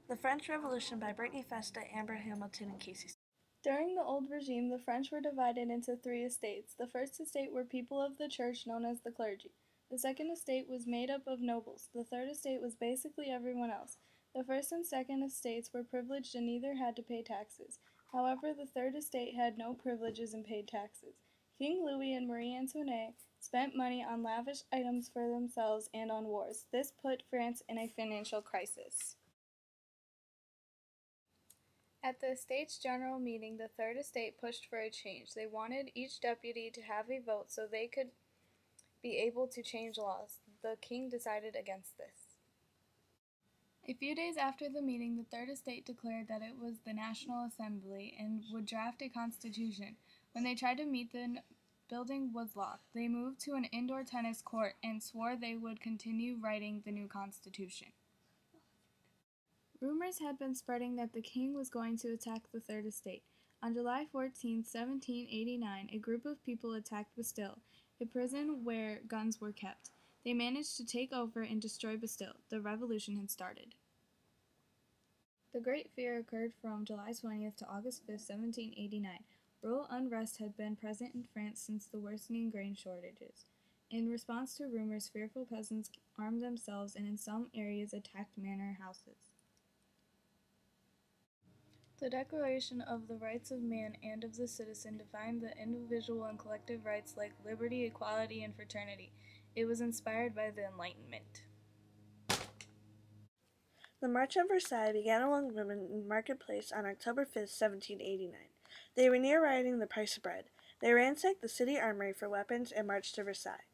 The French Revolution by Brittany Festa, Amber Hamilton, and Casey. During the old regime, the French were divided into three estates. The first estate were people of the church known as the clergy. The second estate was made up of nobles. The third estate was basically everyone else. The first and second estates were privileged and neither had to pay taxes. However, the third estate had no privileges and paid taxes. King Louis and Marie Antoinette spent money on lavish items for themselves and on wars. This put France in a financial crisis. At the Estates General Meeting, the Third Estate pushed for a change. They wanted each deputy to have a vote so they could be able to change laws. The king decided against this. A few days after the meeting, the Third Estate declared that it was the National Assembly and would draft a constitution. When they tried to meet, the building was locked. They moved to an indoor tennis court and swore they would continue writing the new constitution. Rumors had been spreading that the king was going to attack the Third Estate. On July 14, 1789, a group of people attacked Bastille, a prison where guns were kept. They managed to take over and destroy Bastille. The revolution had started. The Great Fear occurred from July 20th to August 5, 1789. Rural unrest had been present in France since the worsening grain shortages. In response to rumors, fearful peasants armed themselves and in some areas attacked manor houses. The Declaration of the Rights of Man and of the Citizen defined the individual and collective rights like liberty, equality, and fraternity. It was inspired by the Enlightenment. The March on Versailles began along women in Marketplace on October 5, 1789. They were near rioting the price of bread. They ransacked the city armory for weapons and marched to Versailles.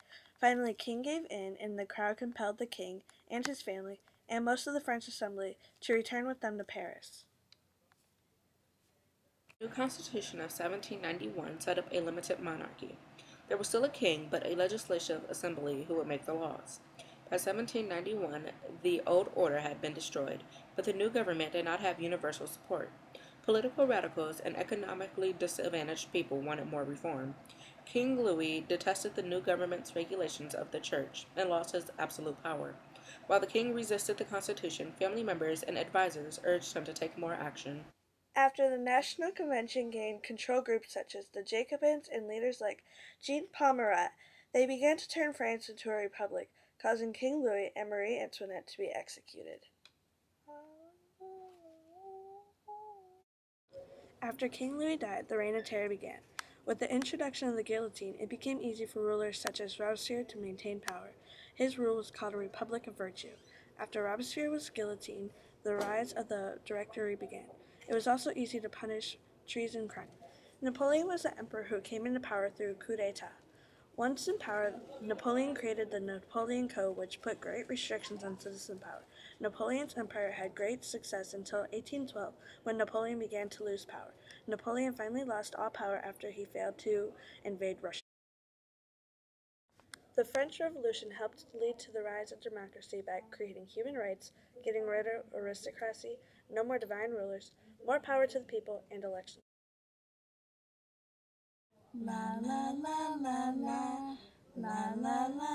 Finally, King gave in, and the crowd compelled the king and his family and most of the French assembly to return with them to Paris. The new Constitution of 1791 set up a limited monarchy. There was still a king, but a legislative assembly who would make the laws. By 1791, the old order had been destroyed, but the new government did not have universal support. Political radicals and economically disadvantaged people wanted more reform. King Louis detested the new government's regulations of the church and lost his absolute power. While the king resisted the Constitution, family members and advisors urged him to take more action. After the National Convention gained control, groups such as the Jacobins and leaders like Jean Pommeret, they began to turn France into a republic, causing King Louis and Marie Antoinette to be executed. After King Louis died, the Reign of Terror began. With the introduction of the guillotine, it became easy for rulers such as Robespierre to maintain power. His rule was called a Republic of Virtue. After Robespierre was guillotined, the rise of the Directory began. It was also easy to punish treason crime. Napoleon was the emperor who came into power through a coup d'etat. Once in power, Napoleon created the Napoleon Code, which put great restrictions on citizen power. Napoleon's empire had great success until 1812, when Napoleon began to lose power. Napoleon finally lost all power after he failed to invade Russia. The French Revolution helped lead to the rise of democracy by creating human rights, getting rid of aristocracy, no more divine rulers, more power to the people, and elections. La la la la la la la la.